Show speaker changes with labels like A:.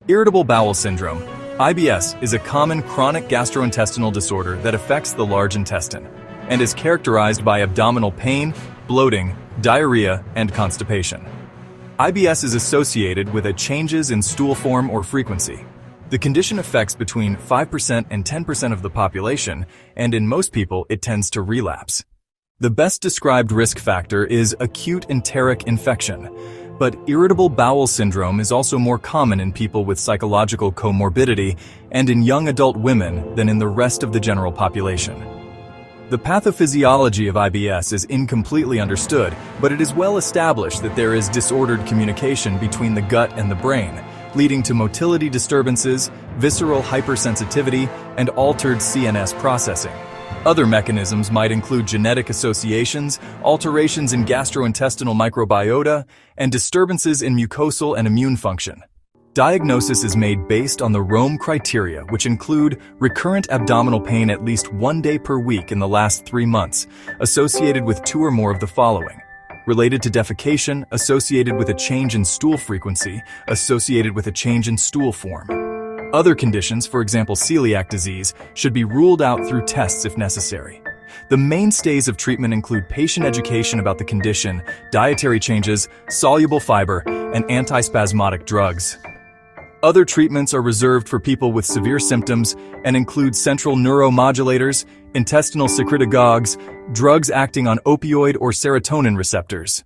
A: Irritable bowel syndrome, IBS, is a common chronic gastrointestinal disorder that affects the large intestine and is characterized by abdominal pain, bloating, diarrhea, and constipation. IBS is associated with changes in stool form or frequency. The condition affects between 5% and 10% of the population, and in most people it tends to relapse. The best described risk factor is acute enteric infection, but irritable bowel syndrome is also more common in people with psychological comorbidity and in young adult women than in the rest of the general population. The pathophysiology of IBS is incompletely understood, but it is well established that there is disordered communication between the gut and the brain, leading to motility disturbances, visceral hypersensitivity, and altered CNS processing. Other mechanisms might include genetic associations, alterations in gastrointestinal microbiota, and disturbances in mucosal and immune function. Diagnosis is made based on the Rome criteria, which include recurrent abdominal pain at least 1 day per week in the last 3 months, associated with 2 or more of the following: related to defecation, associated with a change in stool frequency, associated with a change in stool form. Other conditions, for example celiac disease, should be ruled out through tests if necessary. The mainstays of treatment include patient education about the condition, dietary changes, soluble fiber, and antispasmodic drugs. Other treatments are reserved for people with severe symptoms and include central neuromodulators, intestinal secretagogues, drugs acting on opioid or serotonin receptors.